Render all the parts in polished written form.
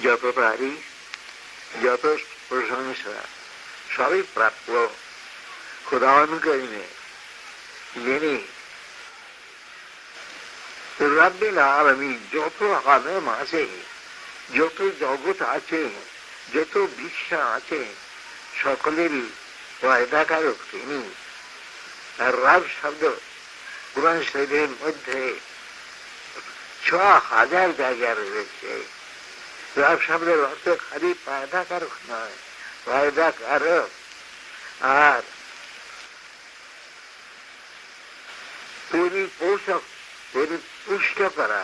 যত তারিফ, যত প্রশংসা সবই প্রাপ্য খুদাওয়ানকারীমে, যিনি রব্বিল আলামিন। যত আলম আছে, যত জগৎ আছে, যত বিশ্ব আছে, সকলেরই পয়দাকারক তিনি। আর রব শব্দ কুরআন শরীফের মধ্যে ৬,০০০ জায়গা রয়েছে। রব শব্দের অর্থ খালি পয়দাকারক নয়, পয়দাকারক আর পরিপোষক, পরিপুষ্ট করা।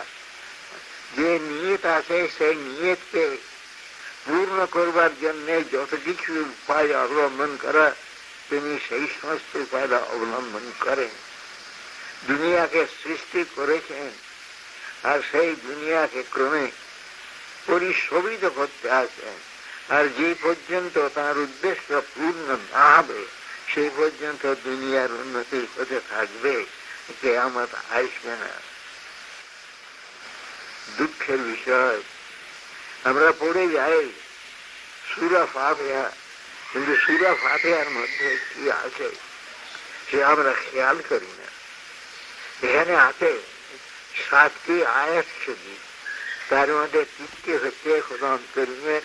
যে নিয়ত আছে সেই নিয়তকে পূর্ণ করবার জন্য যত কিছু উপায় অবলম্বন করা, তিনি সেই সমস্ত উপায় অবলম্বন করেন। দুনিয়াকে সৃষ্টি করেছেন আর সেই দুনিয়াকে ক্রমে পরিশোভিত করতে আছেন। আর যে পর্যন্ত তার উদ্দেশ্য পূর্ণ না হবে সেই পর্যন্ত দুনিয়ার উন্নতি হতে থাকবে, কিয়ামত আসবে না। দুঃখের বিষয়, আমরা পড়ে যাই সূরা ফাতিহা, কিন্তু সূরা ফাতিহার মধ্যে কি আছে সে আমরা খেয়াল করি না। এখানে আছে 7টি আয়াত শুধু, তার মধ্যে 3টি হচ্ছে কোরআন কারীমের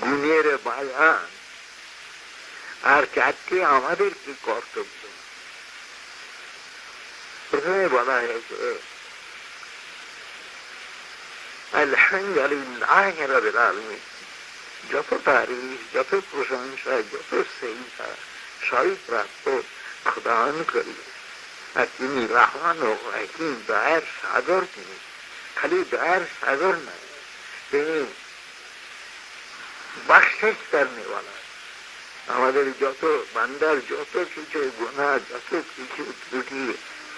গুণের বায়ান, আর 4টি আমাদের কি কর্তব্য। প্রথমে বলা হয়েছে আলহামদুলিল্লাহ রাব্বিল আলামিন, যত তারিফ, যত প্রশংসা, যত সেজদা সবই প্রাপ্য খুদাওয়ানকারী। আর তিনি রহমান ও রহিম, দয়ার সাগর। তিনি খালি দয়ার সাগর নয়, তিনি বখশিশ করনেওয়ালা। আমাদের যত বান্দার যত কিছু গুনাহ, যত কিছু ত্রুটি,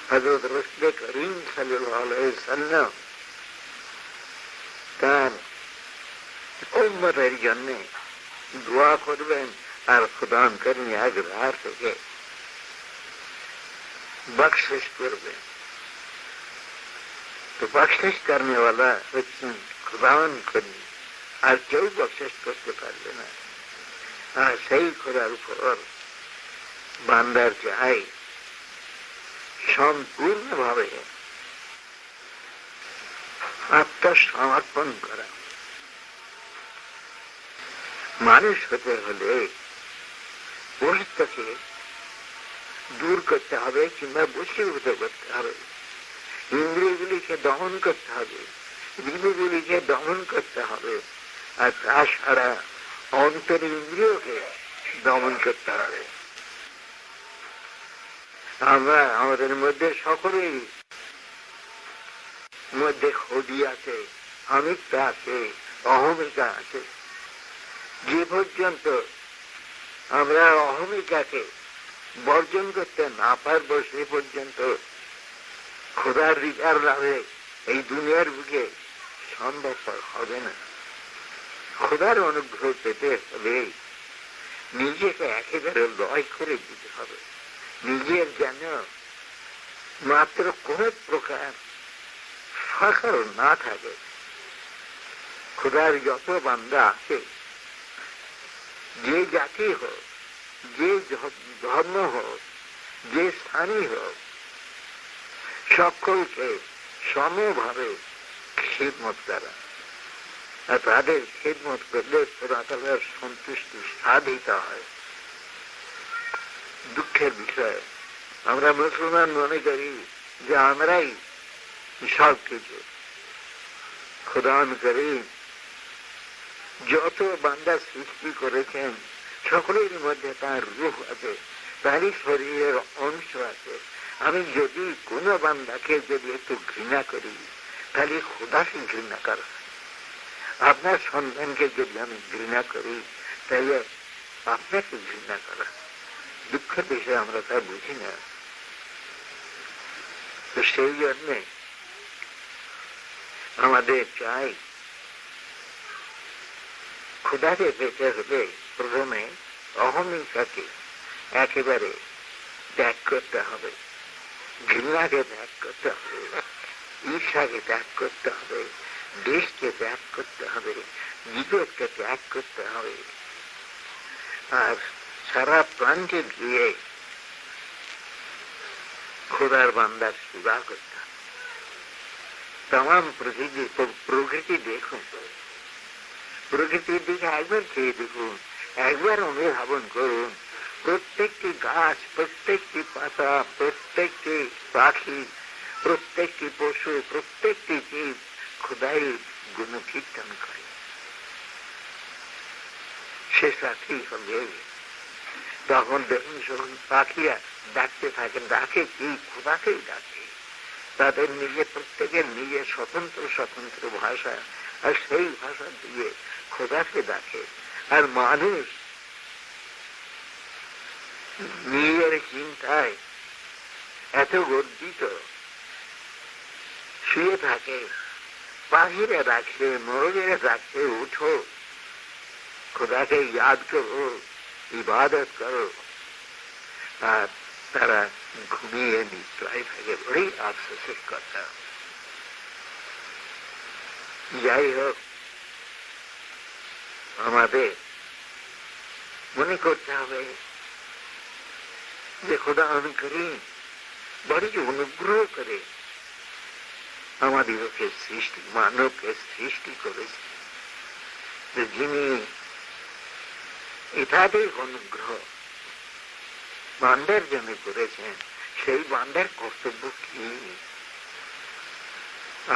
হযরত রাসূল করিম সাল্লাল্লাহু আলাইহি ওয়াসাল্লাম তার উম্মতের জন্য দোয়া করবেন আর খুদাওয়ানকারী আগরার থেকে বখশিশ করবেন। তো বখশিশ করনেওয়ালা হচ্ছেন খুদাওয়ানকারী, আর কেউ বখশিশ করতে পারবে না। আর সেই খোদার উপর বান্দার চাই সম্পূর্ণভাবে আত্মসমর্পণ করা। মানুষ হতে হলে বসিত্বকে দূর করতে হবে কিংবা বশীভূত করতে হবে, ইন্দ্রিয়গুলিকে দমন করতে হবে, জীবগুলিকে দমন করতে হবে, আর তাছাড়া অন্তর ইন্দ্রিয়কে দমন করতে হবে। আমরা আমাদের মধ্যে সকলেই মধ্যে খোদি আছে, আমিত্ব আছে, অহমিকা আছে। যে পর্যন্ত আমরা অহমিকাকে বর্জন করতে না পারবো সে পর্যন্ত খোদার রিজার লাভে এই দুনিয়ার বুকে সম্ভবপর হবে না। খোদার অনুগ্রহ পেতে হলে নিজেকে একেবারে লয় করে দিতে হবে। নিজের যেন মাত্র কোন প্রকার ফাঁকা না থাকে। খোদার যত বান্দা আছে, যে জাতি হোক, যে ধর্ম হোক, যে স্থানই হোক, সকলকে সমভাবে খিদমত করা। আর তাদের খিদমত করলে খোদা তাআলার সন্তুষ্টি সাধিত হয়। দুঃখের বিষয়, আমরা মুসলমান মনে করি যে আমরাই সব কিছু। খুদাওয়ানকারী যত বান্দা সৃষ্টি করেছেন সকলের মধ্যে তার রূহ আছে, তারই শরীরের অংশ আছে। আমি যদি কোনো বান্দাকে যদি একটু ঘৃণা করি তাহলে খোদাকে ঘৃণা করা। আপনার সন্তানকে যদি আমি ঘৃণা করি তাহলে আপনাকে ঘৃণা করা। দুঃখের বিষয়ে আমরা তা বুঝি না। তো সেই জন্যে আমাদের চাই খোদাকে পেতে হলে প্রথমে অহমিকাকে একেবারে ত্যাগ করতে হবে, ঘৃণাকে ত্যাগ করতে হবে, ঈর্ষাকে ত্যাগ করতে হবে, দেশকে ত্যাগ করতে হবে, জীবনকে ত্যাগ করতে হবে, আর সারা প্রান্তে গিয়ে খোদার বান্দার সেবা করতে হবে। তাম প্রকৃতি দেখুন, প্রকৃতির দিকে একবার খেয়ে দেখুন, একবার অনুধাবন করুন। প্রত্যেকটি গাছ, প্রত্যেকটি পাতা, প্রত্যেকটি পাখি, প্রত্যেকটি পশু, প্রত্যেকটি জীব খোদাই গুণকীর্তন করে। সে সাথী হবে। তখন দেখুন যখন পাখিরা ডাকতে থাকেন, ডাকে কি? খোদাকেই ডাকে। তাদের নিজের প্রত্যেকের নিজের স্বতন্ত্র স্বতন্ত্র ভাষা, আর সেই ভাষা দিয়ে খোদাকে ডাকে। আর মানুষ নিজের চিন্তায় এত গর্বিত শুয়ে থাকে, পাখিরা ডাকছে, মোরগেরা ডাকছে, উঠো, খোদাকে ইয়াদ করো, ইবাদত করো, আর তারা ঘুমিয়ে নিদ্রায় থাকে। বড়ই আফসোসের কথা। যাই হোক, আমাদের মনে করতে হবে যে খোদা অনুকরী বড়ই অনুগ্রহ করে আমাদেরকে সৃষ্টি, মানবকে সৃষ্টি করেছে, যিনি একাধিক অনুগ্রহ বান্দার জন্য করেছেন। সেই বান্দার কর্তব্য কি?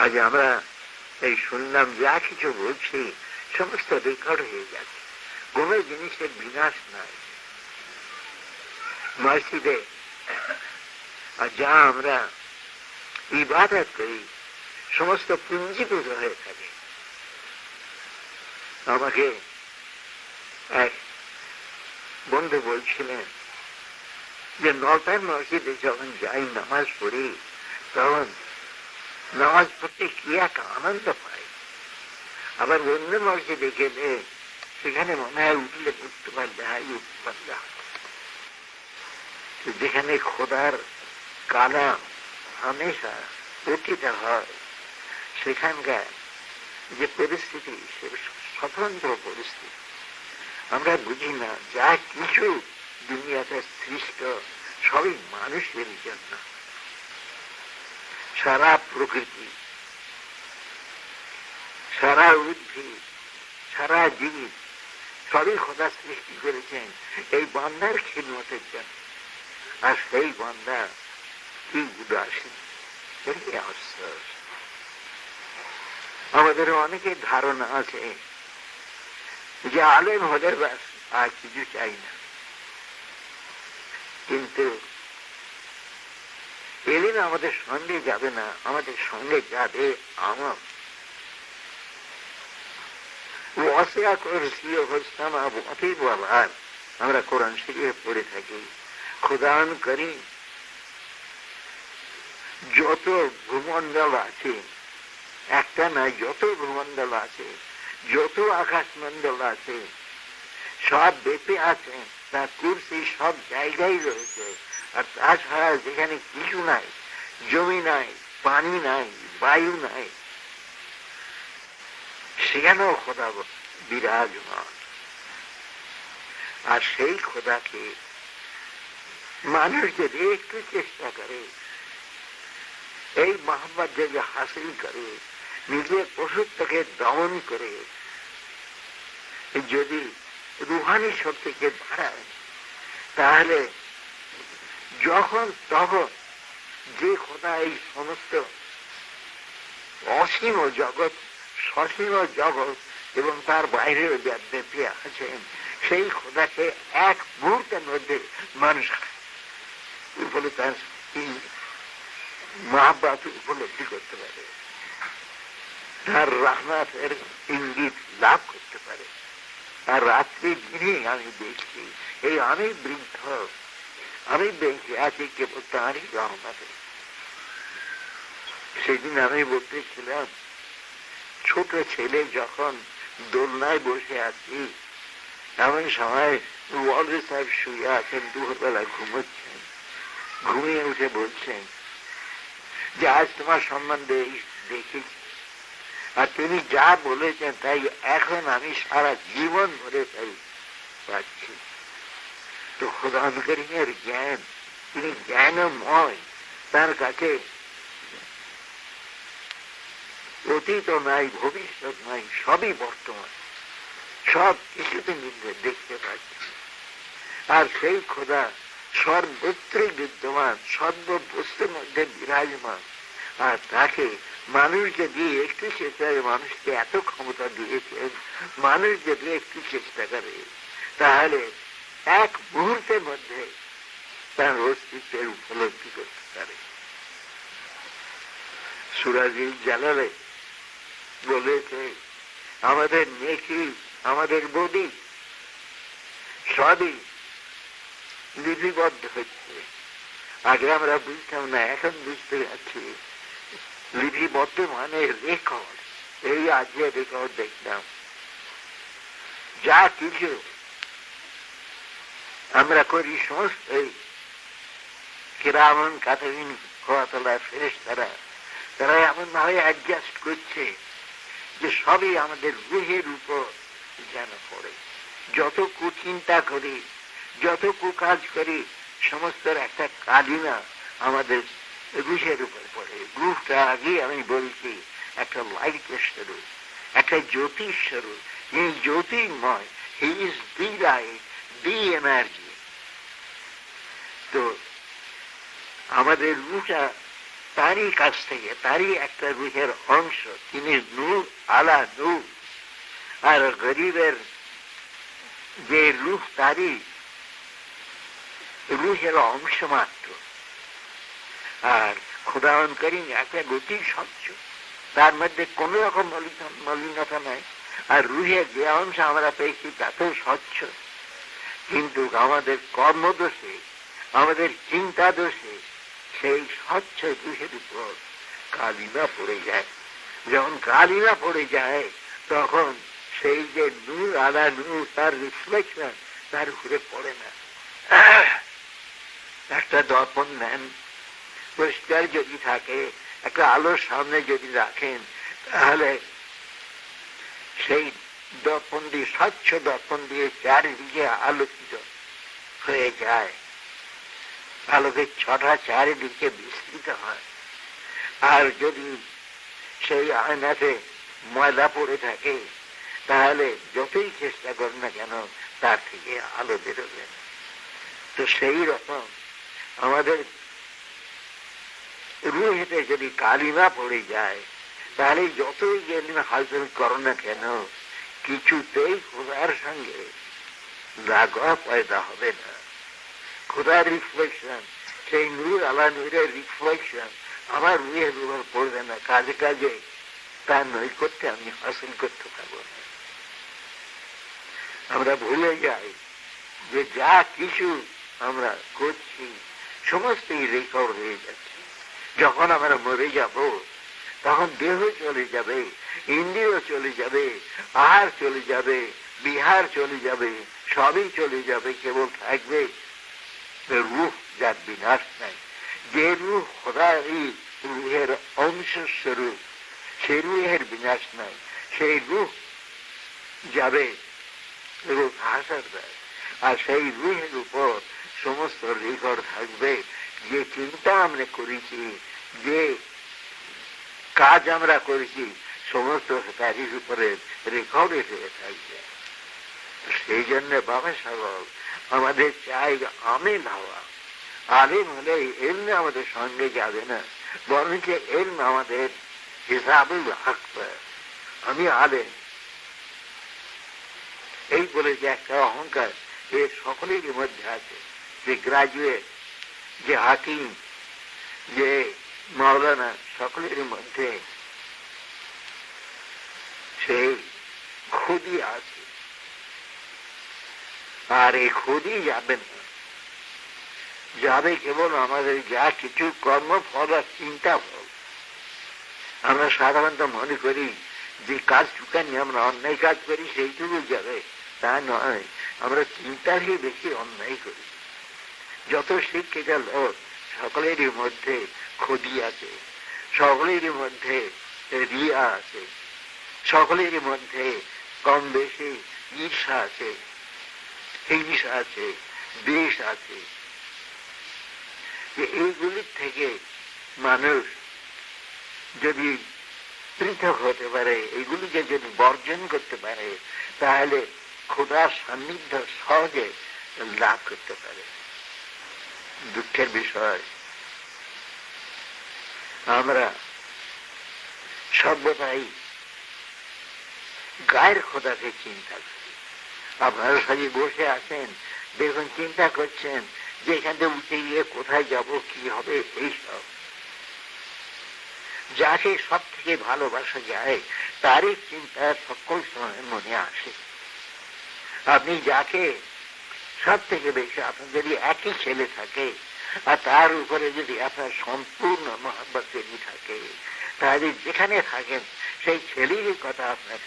আজ আমরা এই শুনলাম, যা কিছু বলছি সমস্ত রেকর্ড হয়ে যাচ্ছে। কোন জিনিসের বিনাশ নাই মসজিদে। আর যা আমরা ইবাদত করি সমস্ত পুঞ্জীভূত হয়ে থাকে। আমাকে এক বন্ধু বলছিলেন যে নটার মসজিদে যখন যাই নামাজ পড়ি, তখন নামাজ পড়তে কি এক আনন্দ পাই। আবার অন্য মসজিদে গেলে সেখানে মনে হয় উঠলে উঠতে পারলে হয়, উঠতে পারলে হয়। যেখানে খোদার কালাম হামেশা পঠিত হয়, সেখানকার যে পরিস্থিতি, সে স্বতন্ত্র পরিস্থিতি। আমরা বুঝি না যা কিছু দুনিয়াতে সৃষ্ট সবই মানুষের জন্য। সারা প্রকৃতি, সারা উদ্ভিদ, সারা জীব সবই খোদা সৃষ্টি করেছেন এই বান্দার খিদমতের জন্য। আর সেই বান্দা কি উদাসীন, এটাই আফসোস। আমাদের অনেকের ধারণা আছে যে আলেম হলে ব্যাস, আর কিছু চাই না। কিন্তু এলিম আমাদের সঙ্গে যাবে না, আমাদের সঙ্গে যাবে আমল। আমরা কোরআন শরীফে পড়ে থাকি, খুদান করিম যত ভূমন্ডল আছে, একটা নয়, যত ভূমন্ডল আছে, যত আকাশমন্ডল আছে, সব বেঁপে আছে, তার কুরসি সব জায়গায় রয়েছে। আর তাছাড়া যেখানে কিছু নাই, জমি নাই, পানি নাই, বায়ু নাই, সেখানেও খোদা বিরাজমান। আর সেই খোদাকে মানুষ যদি একটু চেষ্টা করে, এই মহব্বত যদি হাসিল করে, নিজের পশুত্বকে দমন করে যদি রুহানি শক্তিকে বাড়ায়, তাহলে যখন তখন যে খোদা এই সমস্ত অসীম জগৎ, সসীম জগৎ এবং তার বাইরেও যা ব্যাপী আছেন, সেই খোদাকে এক মুহূর্তের মধ্যে মানুষ বলে তার মহাব্বত উপলব্ধি করতে পারে, তার রহমতের ইঙ্গিত লাভ করতে পারে। আর রাত্রি দিনে আমি দেখছি, এই আমি বৃদ্ধ, আমি বেঁচে আছি কেবল তাঁরই রহমতে। সেদিন আমি বলতেছিলাম, ছোট ছেলে যখন দোলনায় বসে আছি, এমন সময় ওয়ালি সাহেব শুয়ে আছেন, দুপুরবেলা ঘুমোচ্ছেন, ঘুমিয়ে উঠে বলছেন যে আজ তোমার সম্বন্ধে দেখেছি, আর তিনি যা বলেছেন তাই এখন আমি সারা জীবন ধরে তাই পাচ্ছি। তো খোদান করিমের জ্ঞান, তিনি জ্ঞানময়, তার কাছে অতীত নাই, ভবিষ্যৎ নাই, সবই বর্তমান, সব কিছুতে নিজে দেখতে পাচ্ছি। আর সেই খোদা সর্বত্রই বিদ্যমান, সর্ববস্তুর মধ্যে বিরাজমান। আর তাকে মানুষকে দিয়ে একটু চেষ্টা করে, মানুষকে এত ক্ষমতা দিয়েছেন, মানুষ যদি একটু চেষ্টা করে তাহলে এক মুহূর্তের মধ্যে তার অস্তিত্বের উপলব্ধি করতে পারে। সূরাতুল জালালে বলেছে আমাদের নেকি, আমাদের বডি সবই লিপিবদ্ধ হচ্ছে। আগে আমরা বুঝতাম না, এখন বুঝতে যাচ্ছি। লিপিবদ্ধ মানে রেকর্ড। এই আজকে রেকর্ড দেখলাম, যা কিছু আমরা করি সমস্তই কিরামান কাতাবিন খোয়াতলা ফেরেশতারা, তারা এমন ভাবে অ্যাডজাস্ট করছে যে সবই আমাদের রুহের উপর যেন পড়ে। যত কুচিন্তা করি, যত কুকাজ করি, সমস্ত একটা কালিমা আমাদের রুহের উপর পড়ে। রুহটা আগে আমি বলছি একটা লাইটের স্বরূপ, একটা জ্যোতির স্বরূপ। এই জ্যোতির্ময়, he is the light, the energy. তো আমাদের রুহটা তারই কাছ থেকে, তারই একটা রুহের অংশ। তিনি নূর আলা নূর। আর গরিবের যে রুহ, তারই রুহের অংশ মাত্র। আর খোদাবন্দ করিম একটা গতি স্বচ্ছ, তার মধ্যে কোন রকম মলিনতা নাই। আর রুহের যে অংশ আমরা পেয়েছি তাতেও স্বচ্ছ। কিন্তু আমাদের কর্মদোষে, আমাদের চিন্তা দোষে সেই স্বচ্ছ রুহের উপর কালিমা পড়ে যায়। যখন কালিমা পড়ে যায় তখন সেই যে নূর আলা নূর, তার রিফ্লেকশন তার উপরে পড়ে না। একটা দর্পণ নেন, পরিষ্কার যদি থাকে, একটা আলোর সামনে যদি রাখেন, তাহলে সেই দর্পণ দিয়ে, স্বচ্ছ দর্পণ দিয়ে চারিদিকে আলোকিত হয়ে যায়, আলোকের ছটা চারিদিকে বিস্তৃত হয়। আর যদি সেই আয়নাতে ময়লা পড়ে থাকে তাহলে যতই চেষ্টা করেন না কেন তার থেকে আলো বেরোবে না। তো সেই রকম আমাদের রুহেতে যদি কালিমা পড়ে যায় তাহলে যতই জ্ঞান হাসিল করো না কেন কিছুতেই খোদার সঙ্গে লাগা পয়দা হবে না। খোদার রিফ্লেকশন, সেই নূর আলা নূরের রিফ্লেকশন আমার রুহের উপর পড়বে না। কাজে কাজে তার নৈকট্যে আমি হাসিল করতে পারবো না। আমরা ভুলে যাই যে যা কিছু আমরা করছি সমস্তই রেকর্ড হয়ে যাচ্ছে। যখন আমরা মরে যাব তখন দেহ চলে যাবে, ইন্দ্রিয় চলে যাবে, আহার চলে যাবে, বিহার চলে যাবে, সবই চলে যাবে। কেবল থাকবে রূহ, যার বিনাশ নাই। যে রূহ খোদারই রুহের অংশ স্বরূপ, সেই রুহের বিনাশ নাই। সেই রূহ যাবে রূহ হাসার দেয়। আর সেই রুহের উপর সমস্ত রেকর্ড থাকবে। যে চিন্তা আমরা করেছি, যে কাজ আমরা করেছি, সমস্ত তারই উপরে রেকর্ডে হয়ে থাকবে। সেই জন্য বাবা সাহেব আমাদের চাই আমিল হওয়া। আলিম হলে এলমে আমাদের সঙ্গে যাবে না, বরঞ্চ এলম আমাদের হিসাবুল রাখবে। আমি আলেম, এই বলে যে একটা অহংকার এ সকলেরই মধ্যে আছে। যে গ্রাজুয়েট, যে হাকিম, যে মাওলানা, সকলের মধ্যে সেই খুদি আছে। আর এই খুদি যাবে না, যাবে কেবল আমাদের যা কিছু কর্মফল আর চিন্তা ফল। আমরা সাধারণত মনে করি যে কাজটুকু নিয়ে আমরা অন্যায় কাজ করি সেইটুকু যাবে, তা নয়। আমরা চিন্তারই বেশি অন্যায় করি। যত শিক্ষিত লোক সকলেরই মধ্যে খুদি আছে, সকলেরই মধ্যে রিয়া আছে, সকলের মধ্যে কম বেশি ঈর্ষা আছে, হিংসা আছে, দ্বেষ আছে। এইগুলির থেকে মানুষ যদি পৃথক হতে পারে, এগুলিকে যদি বর্জন করতে পারে, তাহলে খোদার সান্নিধ্য সহজে লাভ করতে পারে। দুঃখের বিষয়, আমরা সর্বদাই গায়ের খোদাকে চিন্তা করি। আপনারা সবাই বসে আছেন, দেখুন চিন্তা করছেন যে এখান থেকে উঠে গিয়ে কোথায় যাব, কি হবে, এইসব। যাকে সব থেকে ভালোবাসা যায় তারই চিন্তা সকল সময় মনে আসে। আপনি যাকে সব থেকে বেশি, আপনার যদি একই ছেলে থাকে আর তার উপরে যদি আপনার সম্পূর্ণ মহব্বত যদি থাকে, তাহলে যেখানে থাকেন সেই ছেলেরই কথা আপনার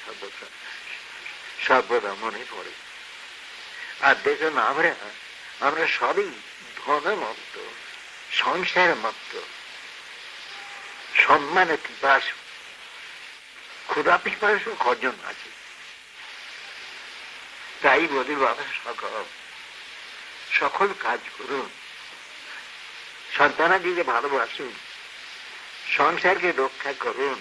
সর্বদা মনে পড়ে। আর দেখুন, আমরা সবই ধনমত্ত, সংসার মত্ত, সম্মানের পিপাস, ক্ষুধা পিপাসও কজন আছে। তাই বলি বাবা, সকল কাজ করুন, সন্তানাদিকে ভালোবাসুন, সংসারকে রক্ষা করুন,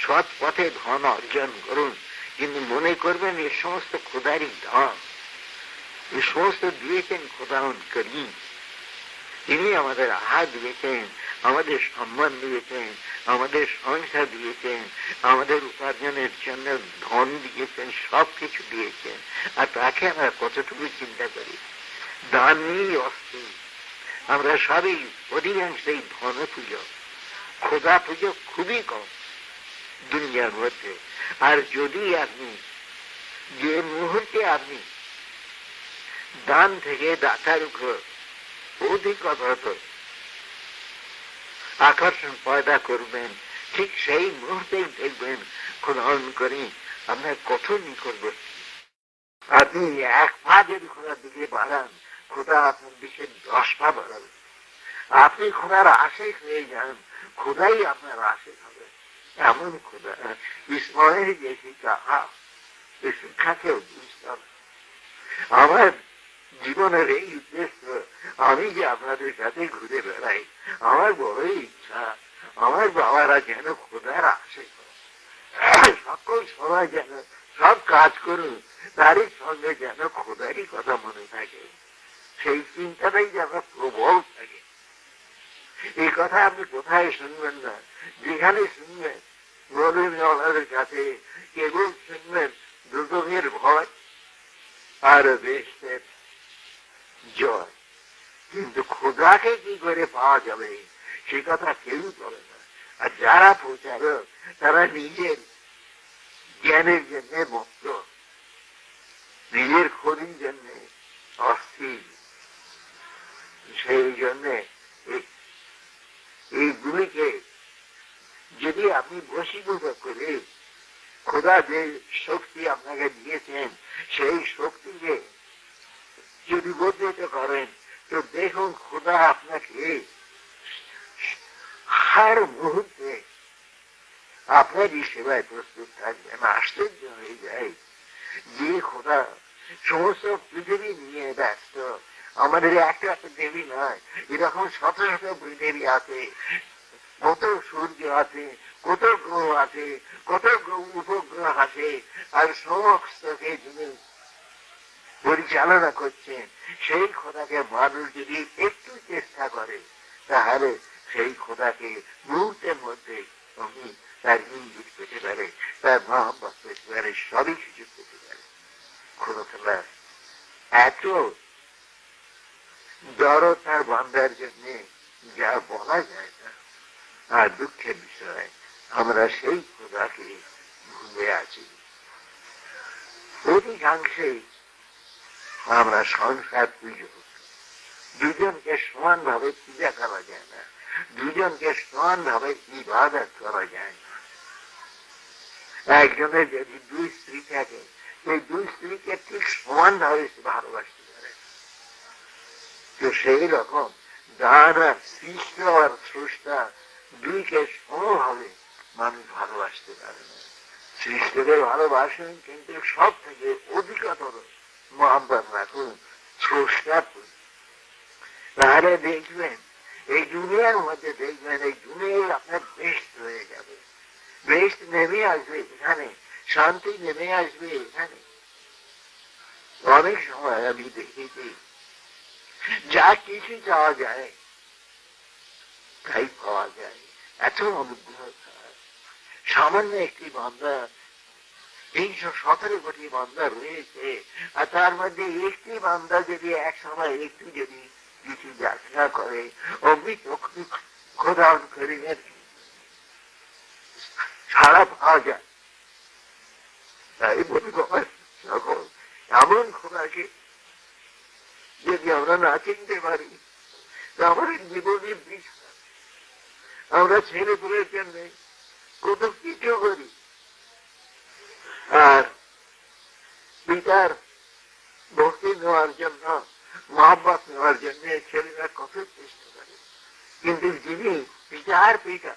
সৎ পথে ধন অর্জন করুন, কিন্তু মনে করবেন এ সমস্ত খোদারই ধন, এ সমস্ত দিয়েছেন খোদাউন করিম। তিনি আমাদের আহার দিয়েছেন, আমাদের সম্মান দিয়েছেন, আমাদের সংসার দিয়েছেন, আমাদের উপার্জনের জন্য ধন দিয়েছেন, সবকিছু দিয়েছেন। আর তাকে আমরা কতটুকু চিন্তা করি? দান নিয়েই অস্থির। আমরা সবই অধিকাংশই ধন পুজো, খোদা পুজো খুবই কম দুনিয়ার মধ্যে। আর যদি আপনি যে মুহূর্তে আপনি দান থেকে দাতার উপর অধিকতর আকর্ষণ পয়দা করবেন, ঠিক সেই মুহূর্তেই দেখবেন খোদান করি আপনার কত নিকটবর্তী। আপনি এক পা যদি খোদার দিকে বাড়ান, খোদা আপনার দিকে 10 পা বাড়াবে। আপনি খোদার আশেক হয়ে যান, খোদাই আপনার আশেক হবে। এমন খোদা ইসমাইল যে শিক্ষা, এই শিক্ষাকেও বুঝতে হবে। আমার জীবনের এই উদ্দেশ্য, আমি যে আপনাদের সাথে ঘুরে বেড়াই, আমার বড়ই ইচ্ছা আমার বাবারা যেন খোদার আশেক হয়। সকল সময় যেন সব কাজ করুন, তারই সঙ্গে যেন খোদারই কথা মনে থাকে, সেই চিন্তাটাই যেন প্রবল থাকে। এই কথা আপনি কোথায় শুনবেন না, যেখানে শুনবেন মৌলভীওয়ালাদের কাছে কেবল শুনবেন দুর্গমের ভয় আর বেহেশতের জয়, কিন্তু খোদাকে কি করে পাওয়া যাবে সে কথা কেউ বলে না। আর যারা প্রচারক তারা নিজের জ্ঞানের জন্য মুক্ত, নিজের খোঁজের জন্য অস্থির। সেই জন্য এইগুলিকে যদি আপনি বশীভূত করে খোদা যে শক্তি আপনাকে দিয়েছেন সেই শক্তিকে যদি বর্ধিত করেন, তো দেখুন খোদা আপনাকে হার মুহূর্তে আপনারই সেবায় প্রস্তুত থাকবেন। আশ্চর্য হয়ে যায় যে খোদা সমস্ত পৃথিবী নিয়ে ব্যস্ত। আমাদের একটা পৃথিবী নয়, এরকম শত শত পৃথিবী আছে, কত সূর্য আছে, কত গ্রহ আছে, কত উপগ্রহ আছে, আর সমস্তকে যিনি পরিচালনা করছেন সেই খোদাকে মানুষ যদি একটু চেষ্টা করে, তাহলে সেই খোদাকে মুহূর্তের মধ্যে তুমি তার ইঙ্গিত পেতে পারে, তার মহব্বত পেতে পারে, সবই কিছু পেতে পারে। খোদা এত দরদ তার বান্দার জন্য যা বলা যায় না। আর দুঃখের বিষয়, আমরা সেই খোদাকে ভুলে আছি। অধিকাংশেই আমরা সংসার পুজো, দুজনকে সমান ভাবে পূজা করা যায় না, দুজনকে সমান ভাবে ইবাদত করা যায় না। একজনের যদি 2 স্ত্রী থাকে, সেই 2 স্ত্রীকে ঠিক সমান ভাবে ভালোবাসতে পারে। তো সেই রকম দান আর সৃষ্ট আর স্রষ্টা দুইকে সমভাবে মানুষ ভালোবাসতে পারে না। সৃষ্টিকে ভালোবাসেন, কিন্তু সব থেকে অধিকতর মহাব্বত রাখুন স্রষ্টার প্রতি। তাহলে দেখবেন এই দুনিয়ার মধ্যে, দেখবেন এই দুনিয়ায় আপনার বেস্ট হয়ে যাবে, বেস্ট নেমে আসবে এখানে, শান্তি নেমে আসবে এখানে। অনেক সময় আমি দেখেছি যা কিছু চাওয়া যায় তাই পাওয়া যায়, এত অনুগ্রহ। সামান্য একটি বান্দা, 317 কোটি বান্দা রয়েছে, আর তার মধ্যে একটি বান্দা যদি এক সময় একটু যদি কিছু যাত্রা করে, অমনি খোদান করিমের ছাড়া পাওয়া যায়। তাই বলি সকল এমন খোদাকে যদি আমরা না চিনতে পারি, আমাদের জীবনের বিষয় আমরা ছেলে পুলের জন্য কত কিছু করি, আর পিতার ভক্তি নেওয়ার জন্য, মহব্বত নেওয়ার জন্য ছেলেরা কত চেষ্টা করে, কিন্তু যিনি পিতার পিতা,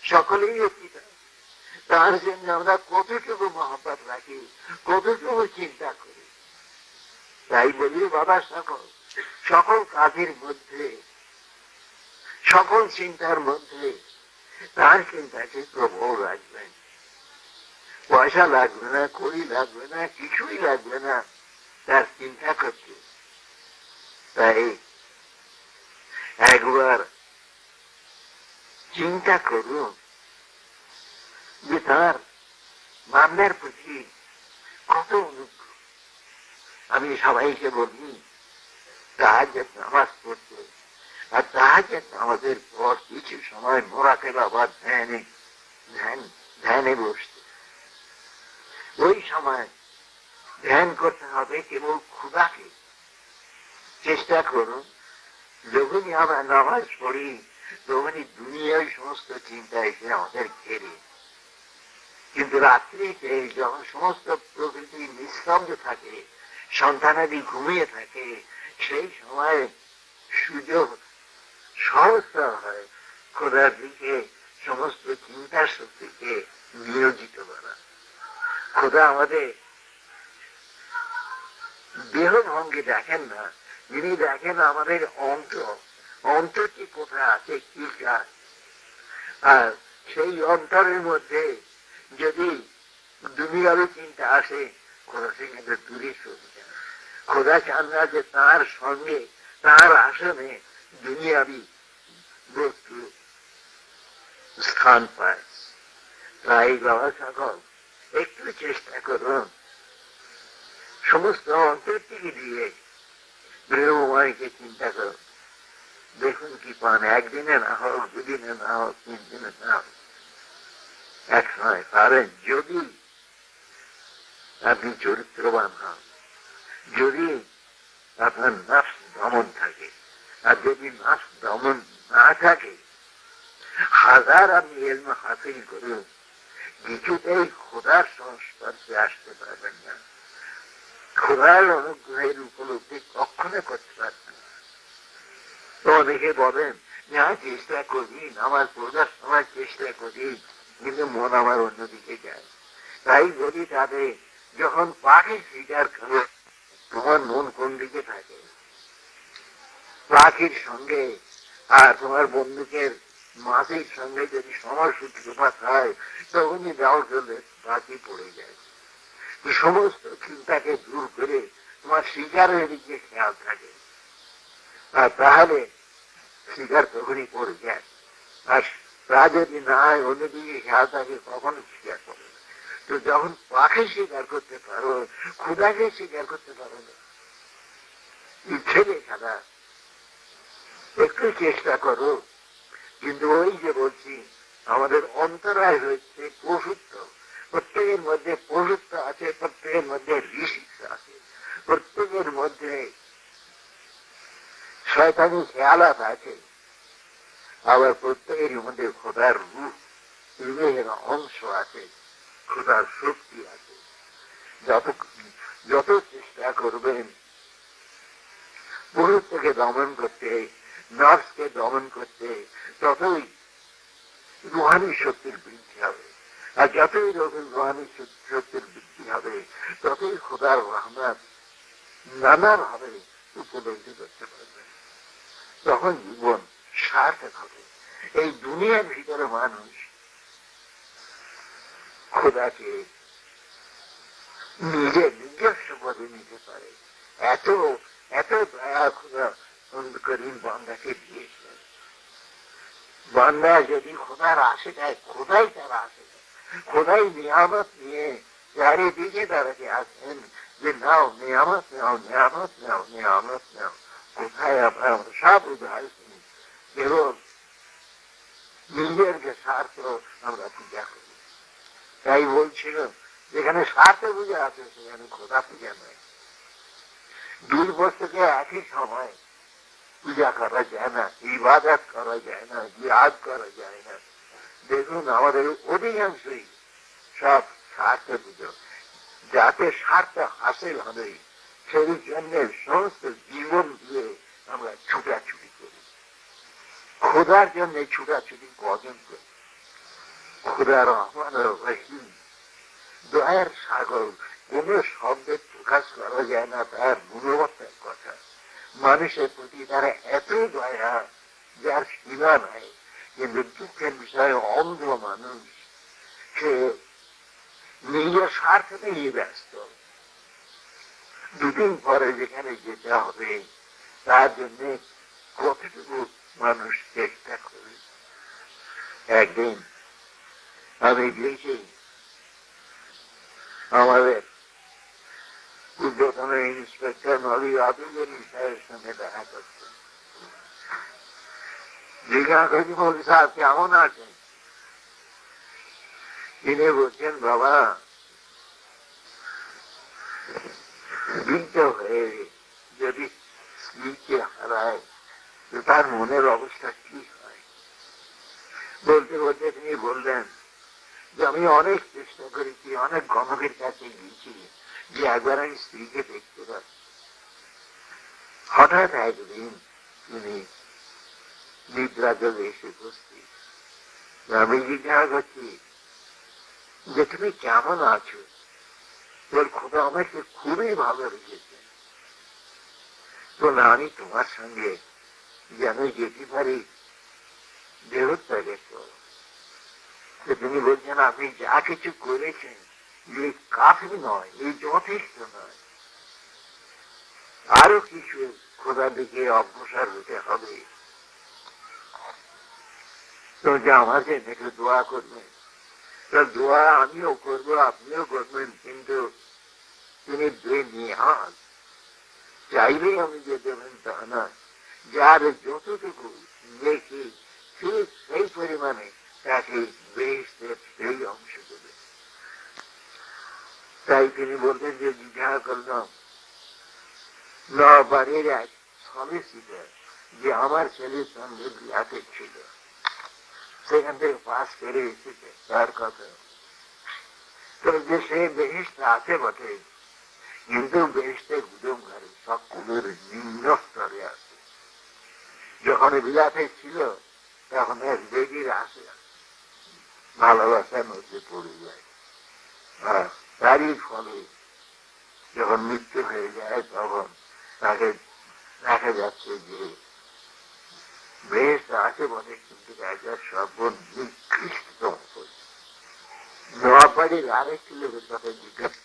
সকলেই পিতা, তার জন্য আমরা কতটুকু মহব্বত রাখি, কতটুকু চিন্তা করি। তাই বলি বাবা, সকল কাজের মধ্যে, সকল চিন্তার মধ্যে তার চিন্তাকে প্রবল রাখবেন। পয়সা লাগবে না, কড়ি লাগবে না, কিছুই লাগবে না তার চিন্তা করতে। তাই একবার চিন্তা করুন যে তার বান্দার প্রতি কত অনুগ্রহ। আমি সবাইকে বলি তাহাজ্জুদ নামাজ পড়তে, আর তাহাজ্জুদ নামাজের পর কিছু সময় মোরাকাবা বা ধ্যানে বসতে। ওই সময় ধ্যান করতে হবে কেবল খোদাকে। চেষ্টা করুন যখনই আমরা নামাজ পড়ি তখনই দুনিয়ার সমস্ত চিন্তা এসে আমাদের ঘেরে, কিন্তু রাত্রিতে যখন সমস্ত প্রকৃতি নিস্তব্ধ থাকে, সন্তানাদি ঘুমিয়ে থাকে, সেই সময় সুযোগ সহজতর হয় খোদার দিকে সমস্ত চিন্তা শক্তিকে নিয়োজিত করা। খোদা আমাদের দেহ ভঙ্গি দেখেন না, যিনি দেখেন আমাদের অন্তরটি কোথায় আছে, কি চায়। আর সেই অন্তরের মধ্যে যদি দুনিয়াবি চিন্তা আসে, খোদা সেখানে দূরে চলে যায়। খোদা চান না যে তার সঙ্গে, তার আসনে দুনিয়াবি বস্তু স্থান পায়। তাই বাবা সকল একটু চেষ্টা করুন সমস্ত অন্তরটিকে দিয়ে গৃহময়কে চিন্তা করুন। দেখুন কি পান, একদিনে না হোক, দুদিনে না হোক, 3 দিনে না হোক, এক সময় পারেন। যদি আপনি চরিত্রবান হন, যদি আপনার নাফস দমন থাকে, আর যদি নাফস দমন না থাকে, হাজার আপনি ইলম হাসিল করুন, কিছুতেই খোদার সংস্পর্শে আসতে পারবেন না, খোদার অনুগ্রহের উপলব্ধি কখনো করতে পারবেন না। তো অনেকে বলেন না, চেষ্টা করি, আমার পড়ার সময় চেষ্টা করি, কিন্তু মন আমার অন্যদিকে যায়। তাই বলি তাদের, যখন পাখি শিকার করে তোমার মন কোন দিকে থাকে? পাখির সঙ্গে আর তোমার বন্দুকের মাছের সঙ্গে যদি সূত্রপাত হয়, তখনই যাও চলে পাখি পড়ে যায়। সমস্ত চিন্তাকে দূর করে তোমার শিকারের দিকে খেয়াল থাকে, আর তাহলে শিকার তখনই পড়ে যায়। আর তা যদি না হয়, অন্যদিকে খেয়াল থাকে, কখনো শিকার করে না। তো যখন পাখি শিকার করতে পারো, খোদাকে শিকার করতে পারো না, ইচ্ছে খেলা। একটু চেষ্টা করো। কিন্তু ওই যে বলছি, আমাদের অন্তরায় হচ্ছে পশুত্ব। প্রত্যেকের মধ্যে পশুত্ব আছে, প্রত্যেকের মধ্যে ঋষিত্ব আছে, প্রত্যেকের মধ্যে শয়তানি খেয়ালাত আছে, আবার প্রত্যেকের মধ্যে খোদার রূহের অংশ আছে, খোদার শক্তি আছে। যত চেষ্টা করবেন পুরুষকে দমন করতে, নফসকে দমন করতে, ততই রুহানি শক্তির বৃদ্ধি হবে। আর যতই রোহানি শক্তির বৃদ্ধি হবে, ততই খোদার রহমত নানাভাবে উপলব্ধি করতে পারবে। তখন জীবন সার্থক হবে। এই দুনিয়ার ভিতরে মানুষ খোদাকে নিজস্ব করে নিতে পারে। এত এত দয়া খোদা করিম বান্দাকে দিয়েছে। বান্দা যদি খোদার আশে যায়, খোদাই তার আশে যায়। খোদাই নিয়ামত নিয়ে চারিদিকে তারাকে আসেন যে নাও নিয়ামত নাও, নিয়ামত নাও, নিয়ামত নাও। কোথায় আমরা সব উদাহরণ শুনি, কেবল নিজের যে স্বার্থ আমরা পূজা করি। তাই বলছিল, যেখানে স্বার্থ পূজা আছে সেখানে খোদা পূজা নয়। দুই বছরকে একই সময় পূজা করা যায় না, ইবাদত করা যায় না, জিহাদ করা যায় না। দেখুন আমাদের অধিকাংশই সব স্বার্থ পুজো, যাতে স্বার্থ হাসিল হবে সেই জন্য সমস্ত জীবন দিয়ে আমরা ছুটাছুটি করি। খোদার জন্য ছুটাছুটি কজন করি। খোদার রহমান রহিম দয়ার সাগর, কোন শব্দে প্রকাশ করা যায় না তার গুণবত্তার কথা। মানুষের প্রতি তারা এত দয়া যার সীমা নাই। কিন্তু দুঃখের বিষয়ে অন্ধ মানুষ, সে নিজের স্বার্থ নিয়ে ব্যস্ত। দুদিন পরে যেখানে যেতে হবে তার জন্য কতটুকু মানুষ চেষ্টা করে। একদিন আমি গিয়েছি আমাদের পূর্বতন ইন্সপেক্টর নলি আব্দুল সাহেবের সঙ্গে দেখা করতে। জিজ্ঞাসা করছি, মৌলী সাহেব কেমন আছেন? তিনি বলছেন, বাবা বৃদ্ধ হয়ে যদি স্ত্রীকে হারায় তো তার মনের অবস্থা কি হয়। বলতে বলতে তিনি বললেন যে আমি অনেক চেষ্টা করেছি, অনেক গণকের কাছে গিয়েছি যে একবার আমি স্ত্রীকে দেখতে পাই। হঠাৎ একদিন তিনি নিদ্রা জলে এসে উপস্থিত। আমি জিজ্ঞাসা করছি যে তুমি কেমন আছো? তোর খোদা আমাকে খুবই ভালো রেখেছে, তো না আমি তোমার সঙ্গে যেন যেতে পারি দেহত্যাগের পর। তিনি বলছেন, আপনি যা কিছু করেছেন এই কাফি নয়, এই যথেষ্ট নয়, আরো কিছু খোদা দিকে অগ্রসর হতে হবে। তো যে আমাকে দেখে দোয়া করবেন, তো দোয়া আমিও করবো, আপনিও করবেন, কিন্তু তিনি বেনিয়াজ, চাইলেই আমি যে দেবেন তা না। যার যতটুকু দেখি ঠিক সেই পরিমাণে তাকে বেহেশতের সেই অংশ দেবে। তাই তিনি বলতেন যে জিজ্ঞাসা করলাম বাড়ির এক সলিসিটার যে আমার ছেলের সঙ্গে বিয়াতে ছিল, সেখান থেকে পাস করে এসেছে, তার কথা। তো যে সে বেহেশতে আছে বটে, কিন্তু বেহেশতে গুদম ঘরে সব কুলের নিম্ন স্তরে আছে। যখন বিলাতে ছিল তখন এক বেগির আসে ভালোবাসার মধ্যে পড়ে যায়। তারই ফলে যখন মৃত্যু হয়ে যায় তখন তাকে দেখা যাচ্ছে যে বেশ আছে বলে, কিন্তু রাজার সর্বনিকৃষ্টতম নোয়াবাড়ির আরেকটি লোকের কথা জিজ্ঞাসা,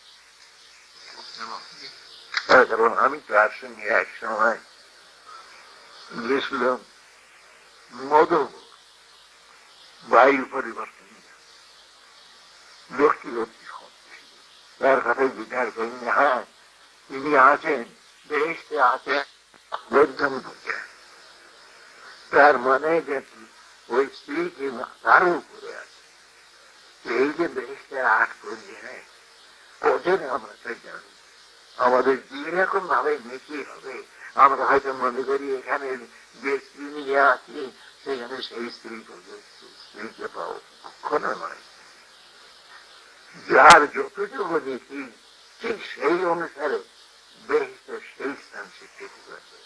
কারণ আমি তার সঙ্গে এক সময় গেছিলাম মধুপুর বায়ু পরিবর্তন, লোকটি লোকটি তার কথা জিজ্ঞাসা করেন, হ্যাঁ তিনি আছেন, বেহেশতে আছেন, বৈধম পূজা। তার মানে যে ওই স্ত্রীকে তার উপরে আছে। এই যে বেহেশতের আট পর্যায়ে কজন আমরা তো জানি, আমাদের যেরকম ভাবে নেকি হবে আমরা হয়তো মনে করি এখানে যে স্ত্রী নিয়ে আছি সেখানে সেই স্ত্রীকে পাবো, কখনো নয়। যার যতটুকু নেকি ঠিক সেই অনুসারে বেহেশতের সেই স্থান স্বীকৃতি করবে।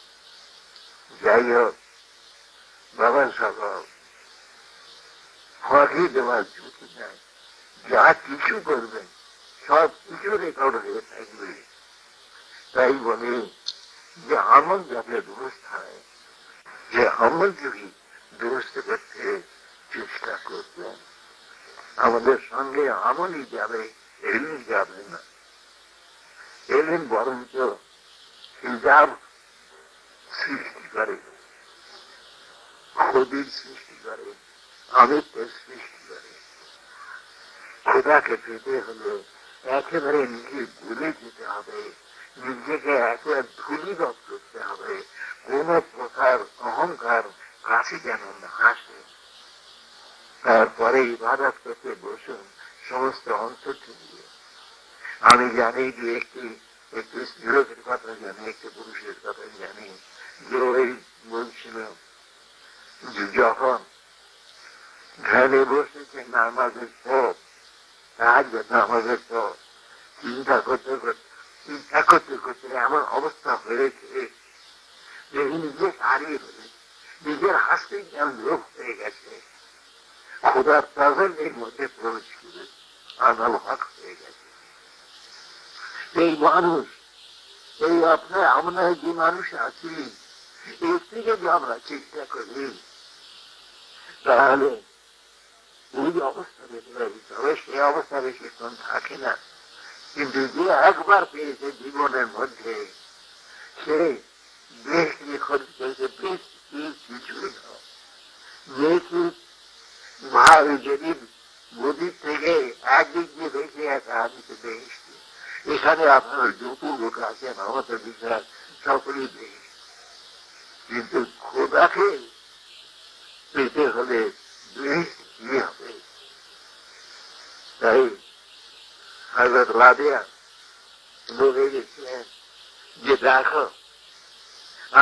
যাই হোক, বাবার স্বভাব ফাঁকি দেওয়ার ঝুঁকি নাই। যা কিছু করবেন সব কিছু রেকর্ড হয়ে থাকবে। তাই বলে যে আমল যাতে দুরুস্ত হয়, যে আমল যদি দুরুস্ত করতে চেষ্টা করবেন, আমাদের সঙ্গে আমলই যাবে, এলিম যাবে না। এলিম বরঞ্চ হিজাব সৃষ্টি করে, খোদির সৃষ্টি করে, আমিত্বের সৃষ্টি করে। খোদাকে পেতে হলে একেবারে নিজে ভুলে যেতে হবে, নিজেকে একেবারে ধূলিবৎ করতে হবে, কোন প্রকার অহংকার কাছে যেন না আসে। তারপরে ইবাদত করতে বসুন সমস্ত অন্তর দিয়ে। আমি জানি যে একটি স্ত্রীলোকের কথা জানি, একটি পুরুষের কথা জানি, যে ওই বলছিল যে যখন ধ্যানে বসেছে নামাজের পর, আজ নামাজের পর চিন্তা করতে করতে এমন অবস্থা হয়েছে যে নিজে হারিয়ে ফেলে, নিজের হাসতে যেন লোক হয়ে গেছে, খোদার প্রেজেন্টের মধ্যে প্রবেশ করে আনালহাক হয়ে গেছে। এই মানুষ, এই আমরা যে মানুষ আছি, এর থেকে যদি আমরা চেষ্টা করি তাহলে ওই অবস্থা পেতে পারি। তবে সে অবস্থা বেশিক্ষণ থাকে না, কিন্তু যে একবার পেয়েছে জীবনের মধ্যে, সে বেশ নিয়ে খরচ করেছে, বেশ কিছুই নয়। বেশি ভাই যদি গদির থেকে একদিক দিয়ে বেশি একটা হাদিতে বেশি, এখানে আপনার যত লোক আছেন আমাদের বিচার সকলেই বেশি, কিন্তু খোদাকে পেতে হলে বেশ কি হবে। তাই হযরত রাবিয়া বলে গেছিলেন যে দেখো,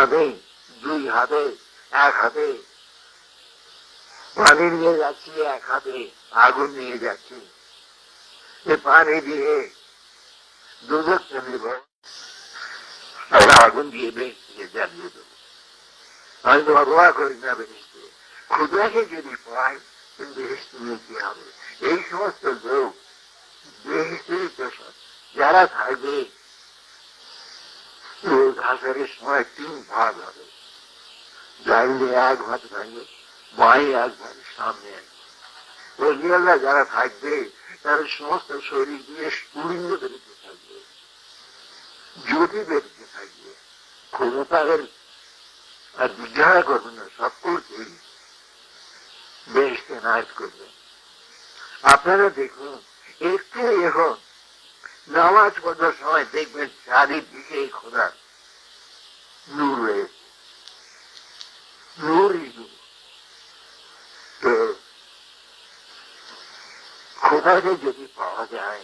আমি দুই হাতে, এক হাতে পানি নিয়ে যাচ্ছি, এক হাতে আগুন নিয়ে যাচ্ছি, এ পানি দিয়ে দুধকটা নেব আর আগুন দিয়ে বেশি জ্বালিয়ে দেবো। আমি তো অবাক করি না বেশি, ক্ষুদ্রাকে যদি পাই বেশি নিয়ে কি হবে। এই সমস্ত লোক বেশির পেশা যারা থাকবে, ঘাসের সময় 3 ভাগ হবে, ডাইনে 1 ভাগ থাকবে, বাঁয়ে 1 ভাগ, সামনে 1 ভাগ। ওলিয়াল্লাহ যারা থাকবে তাদের সমস্ত শরীর দিয়ে স্ফুলিঙ্গ বেরোতে থাকবে, জ্যোতি বেরোতে থাকবে। ক্ষমতাদের আর জিজ্ঞাসা করবে না, সকলকেই বেশ নায়ক করবে। আপনারা দেখুন, একটু এখন নামাজ পড়ার সময় দেখবেন চারিদিকে খোদা নূর রয়েছে, নূরই নূর। তো খোদাকে যদি পাওয়া যায়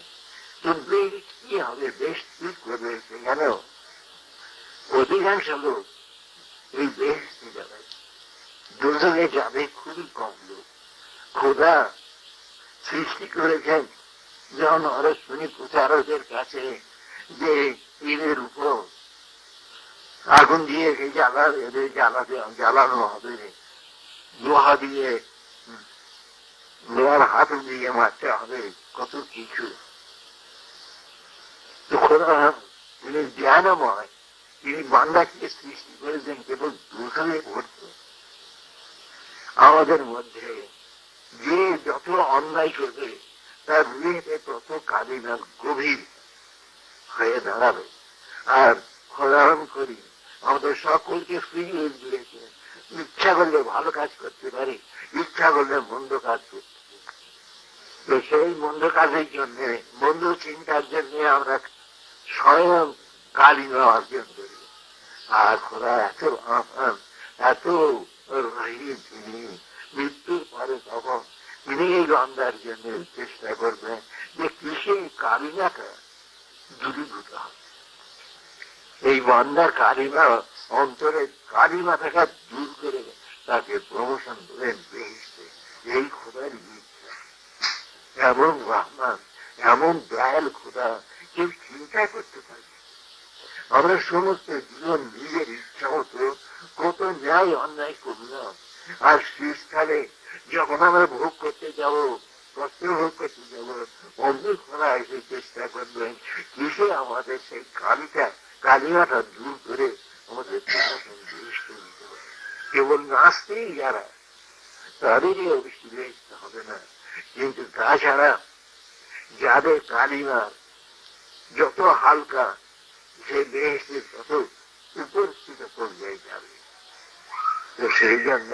তো বেশ কি হবে, বেশ ঠিক করবে। সেখানেও অধিকাংশ লোক এই বেশ যাবে, দুজনে যাবে খুবই কম লোক। খোদা সৃষ্টি করেছেন যেমন অরশ্মি প্রচারকের কাছে যে পীরের উপর আগুন দিয়ে জ্বালানো হবে, লোহা দিয়ে, লোহার হাত দিয়ে মারতে হবে, কত কিছু। তো খোদা তিনি জ্ঞানময়, তিনি বান্দাকে সৃষ্টি করেছেন কেবল দুজনে করতে। আমাদের মধ্যে যে যত অন্যায় করবে তার হৃদয়ে তত কালিমা গভীর হয়ে দাঁড়াবে। আর খোদারণ করি আমাদের সকলকে ফিরিয়ে দিয়েছে, ইচ্ছা করলে ভালো কাজ করতে পারি, ইচ্ছা করলে মন্দ কাজ করতে পারি। তো সেই মন্দ কাজের জন্য, মন্দ চিন্তার জন্য আমরা স্বয়ং কালিমা অর্জন করি। আর খোদা এত আফান, এত রহিম, তিনি মৃত্যুর পরে তখন তিনি এই বান্দার জন্য চেষ্টা করবেন যে কিসে কালিমাটা দূরীভূত হবে। এই বান্দার কালিমা, অন্তরের কালিমা থাকা দূর করে তাকে প্রমোশন দেবেন বেহেশতে। এই খোদার ইচ্ছা, এমন রহমান, এমন দয়াল খোদা কেউ চিন্তা করতে পারে। আমরা সমস্ত জীবন নিজের ইচ্ছা মতো কত ন্যায় অন্যায় করলাম, আর শেষকালে যখন আমরা ভোগ করতে যাব কর্তব্য করতে যাব, অমনি খোলা এসে চেষ্টা করবেন কিসে আমাদের সেই কালিমাটা দূর করে আমাদের দৃষ্ট দিতে পারে। কেবল নাচতেই যারা, তাদেরই অভিষেক হবে না, কিন্তু তাছাড়া যাদের কালিমা যত হালকা, সে বেহেশতের তত উপস্থিত পর্যায়ে যাবে। তো সেই জন্য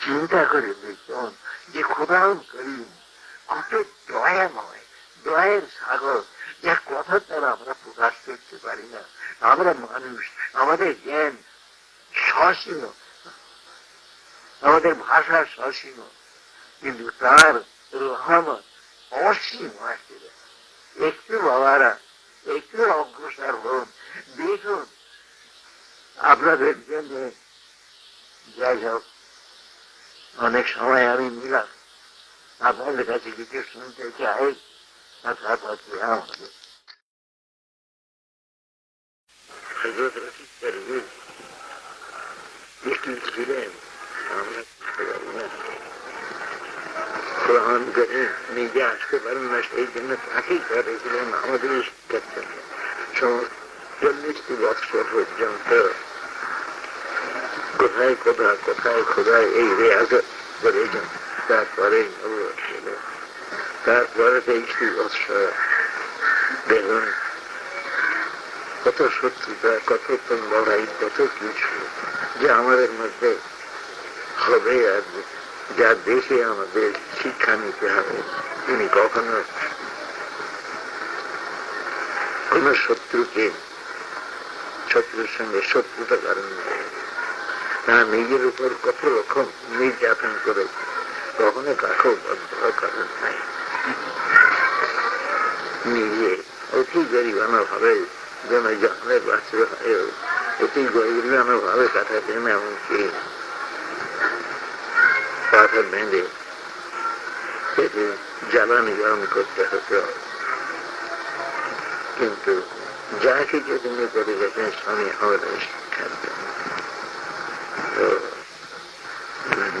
চিন্তা করে দেখুন যে খোদাউন করিম কত দয়াময়, দয়ের সাগর, যা কথা তারা আমরা প্রকাশ করতে পারি না। আমরা মানুষ, আমাদের জ্ঞান সসীম, আমাদের ভাষা সসীম, কিন্তু তার রহমত অসীম আছে। একটু বাবারা একটু অগ্রসর হন, দেখুন আপনাদের জন্য। যাই হোক, অনেক সময় আমি মিলাম আপনাদের কাছে কিছু শুনতে চাই। আমাদের হযরত রশিদ পারভীজ ছিলেন, আমরা কোরআন করে নিজে আসতে পারেন না, সেই জন্য তাকেই করেছিলেন আমাদের শিক্ষার জন্য। 40টি বৎসর পর্যন্ত কোথায় কোথায় এই রেয়াজত করেছেন। তারপরে তারপরে 23টি বৎসর দেখুন কত শত্রুতা, কত লড়াই, কত কিছু যে আমাদের মধ্যে হবে, আর যা দেখে আমাদের শিক্ষা নিতে হবে। তিনি কখনো কোন শত্রুর সঙ্গে শত্রুতা করেন না। তারা নিজের উপর কত রকম নির্যাতন করেছে, কখনো কাকেও বদ্ধ করেন নাই। নিজে অতি গরিবানা ভাবে জনজনের বাচ্চা অতি গরিবানা ভাবে কাটাতেন, এমনকি পাথর বেঁধে সেটি জ্বালানি গরম করতে হতো। কিন্তু যা কিছু তিনি করে গেছেন স্বামী আমাদের শিক্ষার জন্য। তো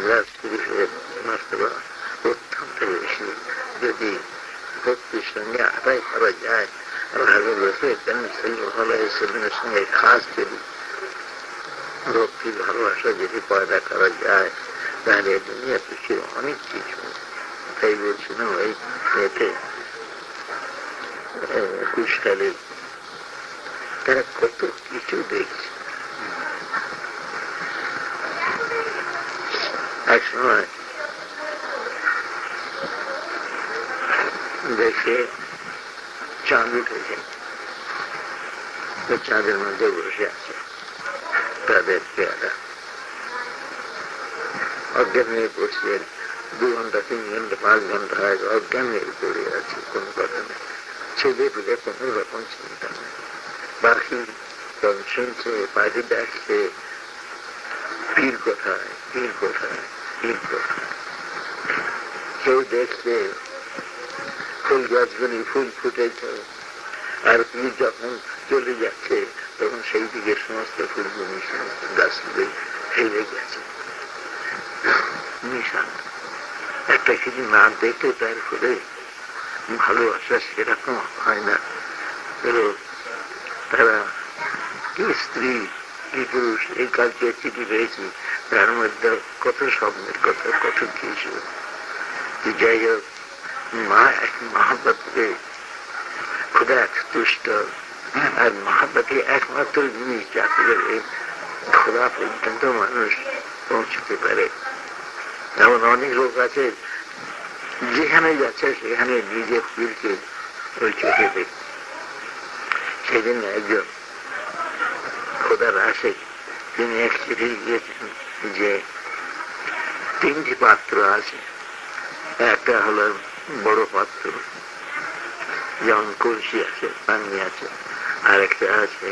রাজপুরুষের মর্তবা অত্যন্ত বেশি, যদি ভক্তির সঙ্গে আদায় করা যায়, সাল্লাল্লাহু সঙ্গে খাস যদি ভক্তির ভালোবাসা যদি পয়দা করা যায়, তাহলে দুনিয়া পৃথিবীর অনেক কিছু। তাই বলছিলাম ওই এতে কুশকালে তারা কত কিছু দেখছে। এক সময় দেখে চাঁদ উঠেছে, তো চাঁদের মধ্যে বসে আছে তাদের পেয়ারা। অজ্ঞান হয়ে পড়ছে, 2 ঘন্টা 3 ঘন্টা 5 ঘন্টা হয়, অজ্ঞান হয়ে পড়ে আছে, কোন কথা নেই। ছেলে পেলে কোন রকম চিন্তা নেই। পাখি শুনছে, পাখি দেখছে, পীর কোথায়, পীর কোথায়, পীর কোথায়। কেউ দেখছে ফুল গাছগুলি ফুল ফুটেছে, আর পীর যখন চলে যাচ্ছে তখন সেই দিকে সমস্ত ফুলগুলি সমস্ত গাছগুলি ফেলে গেছে। নিশান একটা কিছু না দেখে তার ফলে ভালোবাসা সেরকম হয় না। তারা কি স্ত্রী কি পুরুষ এই কালকে চিঠি পেয়েছি, তার মধ্যে কত স্বপ্নের কথা, কত কিছু। যাই হোক, মা এক মহাব্বতে খোদা এক তুষ্ট, আর মহাব্বতে একমাত্র জিনিস যাতে করে খোদা পর্যন্ত মানুষ পৌঁছতে পারে। এমন অনেক লোক আছে যেখানে যাচ্ছে সেখানে নিজের পীরকে ওই চোখে দেখে। সেদিন একজন খোদার আসে, তিনি এক চিঠি লিখেছেন যে 3টি পাত্র আছে। একটা হলো বড় পাত্র, যেমন কলসি আছে, পানি আছে, আর একটা আছে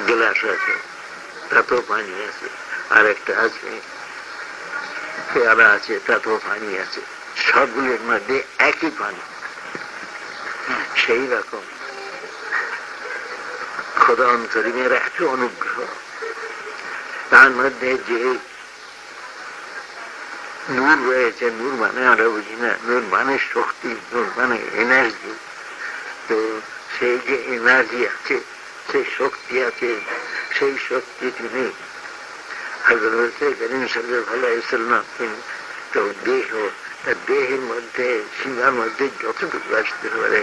গ্লাস আছে, তাতেও পানি আছে, আর একটা আছে পেয়ারা আছে, তাতেও পানি আছে। সবগুলোর মধ্যে একই পানি। সেই রকম খোদা অন্তরিমের এত অনুগ্রহ, তার মধ্যে যে নূর রয়েছে। নূর মানে আমরা বুঝি না, নূর মানে শক্তি, নূর মানে এনার্জি। তো সেই যে এনার্জি আছে, সেই শক্তি আছে, সেই শক্তি তিনি হযরত করিম সাল্লাল্লাহু আলাইহি ওয়াসাল্লাম তো দেহ, তার দেহের মধ্যে সীমার মধ্যে যতটুকু আসতে পারে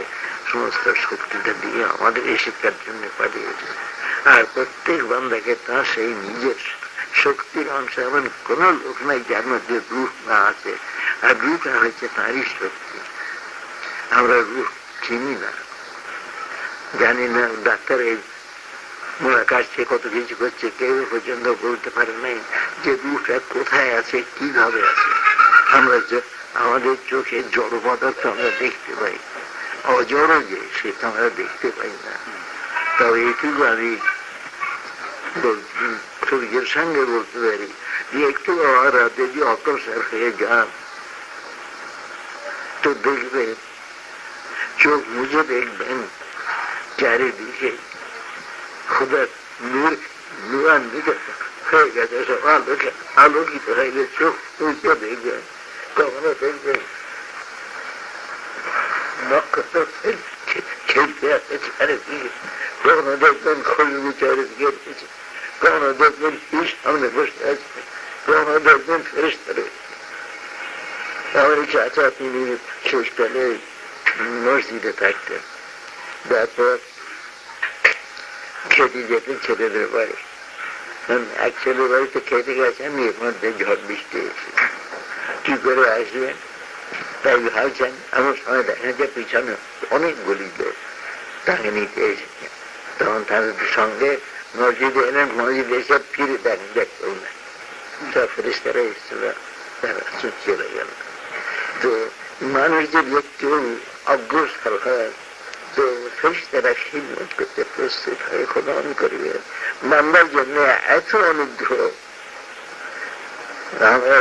সমস্ত শক্তিটা দিয়ে আমাদের এই শিক্ষার জন্য পাঠিয়েছে। আর প্রত্যেক বান্দাকে তার সেই নিজের শক্তির অংশ এমন কোন লোক নাই যার মধ্যে রূহ না আছে, আর রূহটা হচ্ছে তারই শক্তি। আমরা রূহ চিনি না, জানি না। ডাক্তার এই মহাকাশে কত কিছু করছে, কেউ পর্যন্ত বলতে পারে নাই যে রূহটা কোথায় আছে, কিভাবে আছে। আমরা আমাদের চোখে জড় পদার্থ আমরা দেখতে পাই, অজড় যে সেটা আমরা দেখতে পাই না। তবে এইটুকু আমি সূর্যের সঙ্গে বলতে পারি যে একটু রাতে যে অগ্রসর হয়ে যান তো দেখবেন, চোখ মুজে দেখবেন চারিদিকে খোদার নূর নূরান্বিত হয়ে গেছে, সব আলোকিত হয়ে গেছে। চোখ মুজে দেখবেন, কখনো দেখবেন নক্ষত্র খেলতে আছে চারিদিকে, কখনো দেখবেন খুশবু চারিদিকে এসেছে, কখনো দেখবেন ফিস সামনে বসে আছে, কখনো দেখবেন ফেরেশতারা। আমার চাচা তিনি শেষকালে মসজিদে থাকতেন, তারপর খেতে যেতেন ছেলেদের বাড়ি। এক ছেলের বাড়িতে খেতে গেছেন, এর মধ্যে ঝড় বৃষ্টি এসেছে, কি করে আসবেন তাই ভাবছেন। এমন সময় দেখা যায় পিছনে অনেকগুলি লোক তাকে নিতে এসেছে। তখন তাদের সঙ্গে মসজিদে এলেন, মসজিদে এসে ফিরে দেখতেও না, সব ফেরেশতারা এসেছিল, তারা চলে গেল। তো মানুষ যে একটু অগ্রসর হয়, তো ফেরেশতারা খিদমত করতে প্রস্তুত হয়ে খোদন করবে। বান্দার জন্য এত অনুগ্রহ। আমরা